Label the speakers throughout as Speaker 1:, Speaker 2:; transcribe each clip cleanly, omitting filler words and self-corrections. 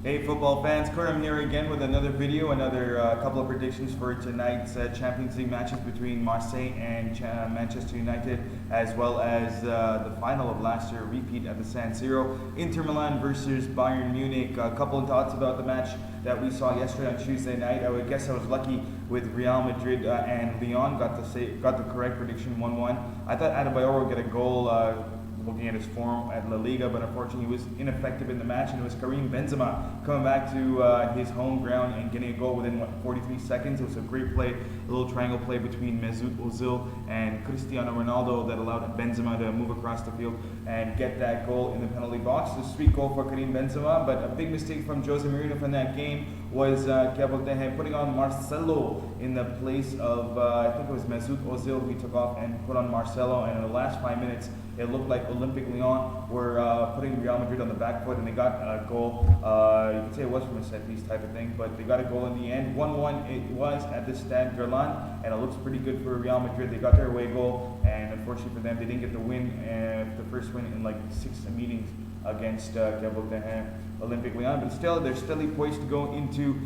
Speaker 1: Hey football fans, Kurt here again with another video, another couple of predictions for tonight's Champions League matches between Marseille and Manchester United, as well as the final of last year, repeat at the San Siro, Inter Milan versus Bayern Munich. A couple of thoughts about the match that we saw yesterday on Tuesday night. I would guess I was lucky with Real Madrid and Lyon, got the correct prediction 1-1. I thought Adebayor would get a goal looking at his form at La Liga, but unfortunately he was ineffective in the match, and it was Karim Benzema coming back to his home ground and getting a goal within 43 seconds. It was a great play, a little triangle play between Mesut Ozil and Cristiano Ronaldo that allowed Benzema to move across the field and get that goal in the penalty box. A sweet goal for Karim Benzema, but a big mistake from Jose Mourinho from that game was putting on Marcelo in the place of, I think it was Mesut Ozil, who he took off and put on Marcelo, and in the last 5 minutes, it looked like Olympic Lyon were putting Real Madrid on the back foot, and they got a goal. You could say it was from a set piece type of thing, but they got a goal in the end. 1-1 it was at the Stade Gerland, and it looks pretty good for Real Madrid. They got their away goal, and unfortunately for them, they didn't get the win, the first win in like 6 meetings against Olympic Lyon, but still they're steadily poised to go into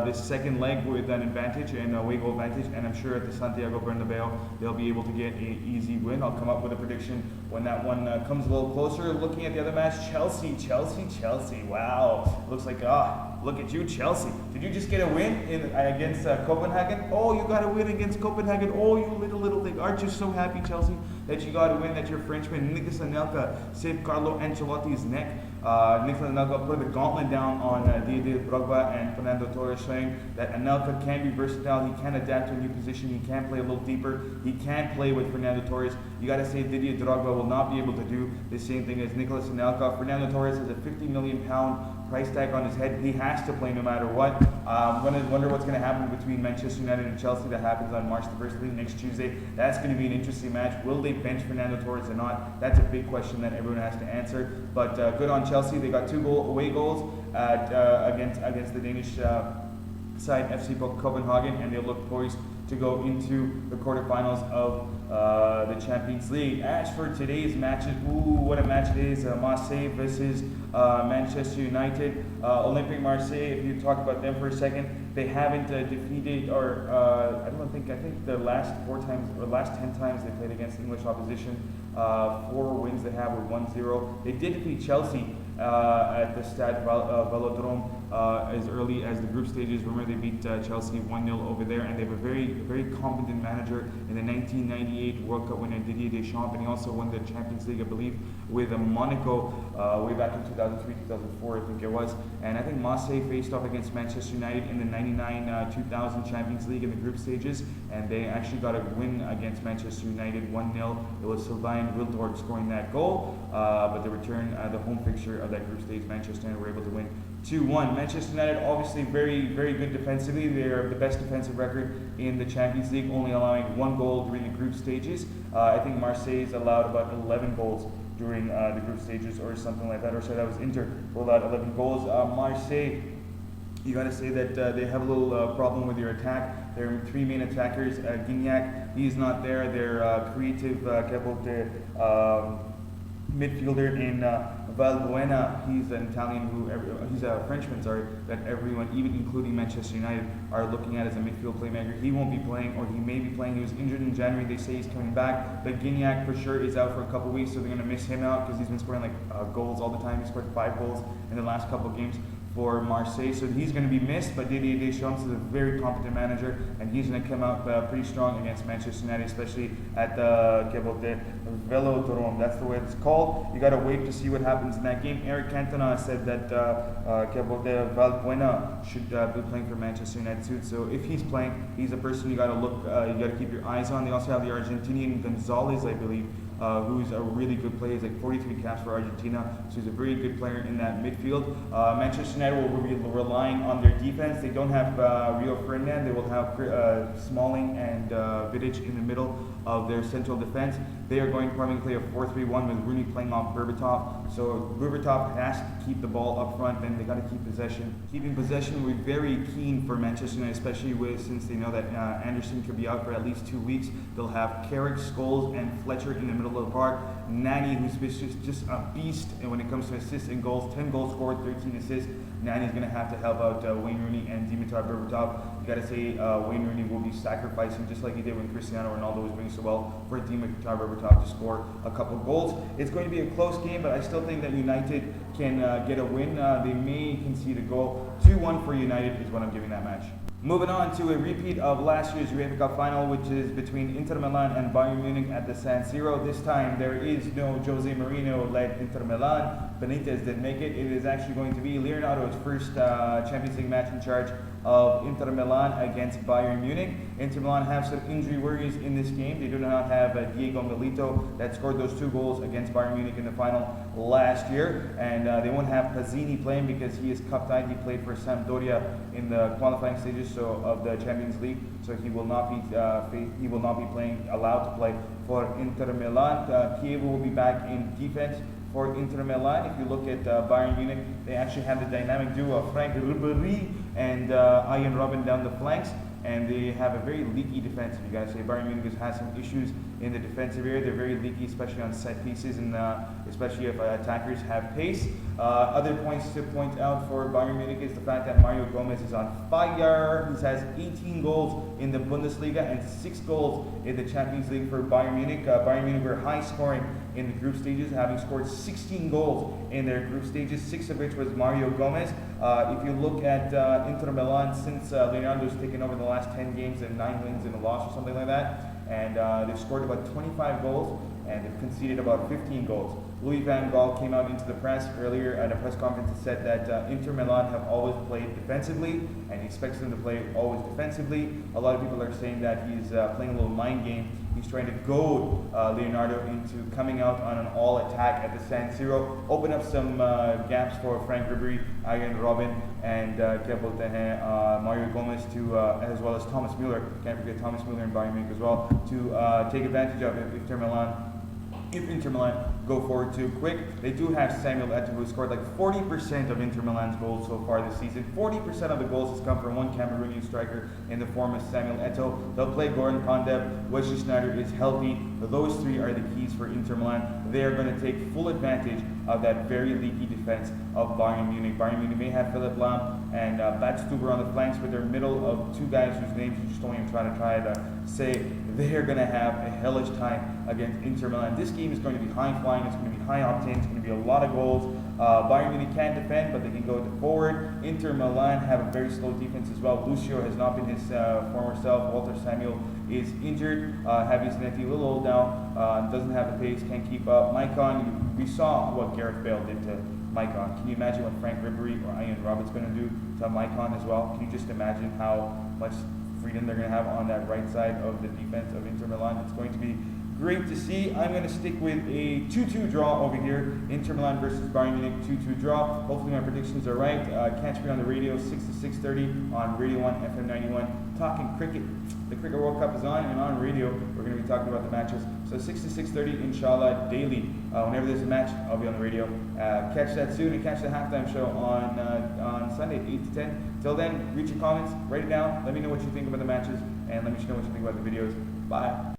Speaker 1: this second leg with an advantage and away goal advantage, and I'm sure at the Santiago Bernabeu they'll be able to get an easy win. I'll come up with a prediction when that one comes a little closer. Looking at the other match, Chelsea. Wow, looks like look at you, Chelsea. Did you just get a win against Copenhagen? Oh, you got a win against Copenhagen. Oh, you little thing. Aren't you so happy, Chelsea, that you got a win, that your Frenchman, Nicolas Anelka, saved Carlo Ancelotti's neck? Nicolas Anelka put the gauntlet down on Didier Drogba and Fernando Torres, saying that Anelka can be versatile, he can adapt to a new position, he can play a little deeper, he can play with Fernando Torres. You got to say Didier Drogba will not be able to do the same thing as Nicolas Anelka. Fernando Torres has a £50 million price tag on his head. He has to play no matter what. I'm going to wonder what's going to happen between Manchester United and Chelsea. That happens on March the 1st, next Tuesday. That's going to be an interesting match. Will they bench Fernando Torres or not? That's a big question that everyone has to answer. But good on Chelsea. They got 2 away goals against the Danish side, FC Copenhagen, and they'll look poised to go into the quarterfinals of the Champions League. As for today's matches, what a match it is. Marseille versus Manchester United. Olympique Marseille, if you talk about them for a second, they haven't defeated, or I think the last 10 times they played against English opposition, 4 wins they have were 1-0. They did defeat Chelsea at the Stade Velodrome as early as the group stages. Remember, they beat Chelsea 1-0 over there, and they have a very competent manager in the 1998 World Cup winner Didier Deschamps, and he also won the Champions League, I believe, with Monaco way back in 2003, 2004, I think it was. And I think Marseille faced off against Manchester United in the 99-2000 Champions League in the group stages, and they actually got a win against Manchester United 1-0. It was Sylvain Wiltord scoring that goal, but the return, the home fixture of that group stage, Manchester United were able to win 2-1. Manchester United obviously very good defensively. They are the best defensive record in the Champions League, only allowing 1 goal during the group stages. I think Marseille's allowed about 11 goals during the group stages or something like that, or so that was Inter who allowed 11 goals. Marseille, you got to say that they have a little problem with their attack. Their 3 main attackers, Gignac, he's not there. Their creative midfielder in Valbuena, he's an Italian he's a Frenchman, that everyone, even including Manchester United, are looking at as a midfield playmaker. He won't be playing, or he may be playing. He was injured in January. They say he's coming back, but Gignac for sure is out for a couple of weeks, so they're going to miss him out because he's been scoring goals all the time. He scored 5 goals in the last couple of games for Marseille, so he's going to be missed. But Didier Deschamps is a very competent manager, and he's going to come out pretty strong against Manchester United, especially at the Velodrome. That's the way it's called. You got to wait to see what happens in that game. Eric Cantona said that Valbuena should be playing for Manchester United soon. So if he's playing, he's a person you got to look, you got to keep your eyes on. They also have the Argentinian Gonzalez, I believe, who's a really good player. He's like 43 caps for Argentina, so he's a very good player in that midfield. Manchester United will be relying on their defense. They don't have Rio Ferdinand. They will have Smalling and Vidic in the middle of their central defense. They are going probably to play a 4-3-1 with Rooney playing off Berbatov. So Berbatov has to keep the ball up front, and they got to keep possession. Keeping possession will be very keen for Manchester United, especially since they know that Anderson could be out for at least 2 weeks. They'll have Carrick, Scholes, and Fletcher in the middle of the park. Nani, who's just a beast when it comes to assists and goals. 10 goals scored, 13 assists. Nani's going to have to help out Wayne Rooney and Dimitar Berbatov. You got to say Wayne Rooney will be sacrificing, just like he did when Cristiano Ronaldo was doing so well, for Dimitar Berbatov to score a couple goals. It's going to be a close game, but I still think that United can get a win. They may concede a goal. 2-1 for United is what I'm giving that match. Moving on to a repeat of last year's UEFA Cup final, which is between Inter Milan and Bayern Munich at the San Siro. This time there is no Jose Mourinho-led Inter Milan. Benitez didn't make it. It is actually going to be Leonardo's first Champions League match in charge of Inter Milan against Bayern Munich. Inter Milan have some injury worries in this game. They do not have Diego Milito that scored those 2 goals against Bayern Munich in the final last year, and they won't have Pazzini playing because he is cup-tied. He played for Sampdoria in the qualifying stages of the Champions League, so he will not be allowed to play for Inter Milan. Kiev will be back in defense for Inter Milan. If you look at Bayern Munich, they actually have the dynamic duo of Frank Ribéry and Ian Robben down the flanks, and they have a very leaky defense. You gotta say Bayern Munich has some issues in the defensive area. They're very leaky, especially on set pieces, and especially if attackers have pace. Other points to point out for Bayern Munich is the fact that Mario Gomez is on fire. He has 18 goals in the Bundesliga and 6 goals in the Champions League for Bayern Munich. Bayern Munich were high scoring in the group stages, having scored 16 goals in their group stages, 6 of which was Mario Gomez. If you look at Inter Milan, since Leonardo's taken over the last 10 games and 9 wins and a loss or something like that, and they've scored about 25 goals and they've conceded about 15 goals. Louis van Gaal came out into the press earlier at a press conference and said that Inter Milan have always played defensively, and he expects them to play always defensively. A lot of people are saying that he's playing a little mind game. He's trying to goad Leonardo into coming out on an all-attack at the San Siro, open up some gaps for Frank Ribéry, Ian Robben, and Mario Gomez, as well as Thomas Müller. Can't forget Thomas Müller and Bayern Munich as well, to take advantage of it if Inter Milan go forward too quick. They do have Samuel Eto'o, who scored like 40% of Inter Milan's goals so far this season. 40% of the goals has come from one Cameroonian striker in the form of Samuel Eto'o. They'll play Gordon Pondeb. Wesley Sneijder is healthy. Those 3 are the keys for Inter Milan. They are going to take full advantage of that very leaky defense of Bayern Munich. Bayern Munich may have Philipp Lahm and Batstuber on the flanks, but they're middle of 2 guys whose names you just don't even try to say. They are going to have a hellish time against Inter Milan. This game is going to be high flying. It's going to be high octane. It's going to be a lot of goals. Bayern Munich can defend, but they can go to forward. Inter Milan have a very slow defense as well. Lucio has not been his former self. Walter Samuel is injured. Javi Zanetti, a little old now, doesn't have the pace, can't keep up. Maicon, we saw what Gareth Bale did to Maicon. Can you imagine what Frank Ribéry or Ian Roberts going to do to Maicon as well? Can you just imagine how much freedom they're going to have on that right side of the defense of Inter Milan? It's going to be great to see. I'm going to stick with a 2-2 draw over here. Inter Milan versus Bayern Munich, 2-2 draw. Hopefully my predictions are right. Catch me on the radio, 6 to 6:30 on Radio 1, FM 91, talking cricket. The Cricket World Cup is on, and on radio, we're going to be talking about the matches. So 6 to 6:30, inshallah, daily. Whenever there's a match, I'll be on the radio. Catch that soon, and catch the halftime show on Sunday, 8 to 10. Till then, read your comments, write it down, let me know what you think about the matches, and let me know what you think about the videos. Bye.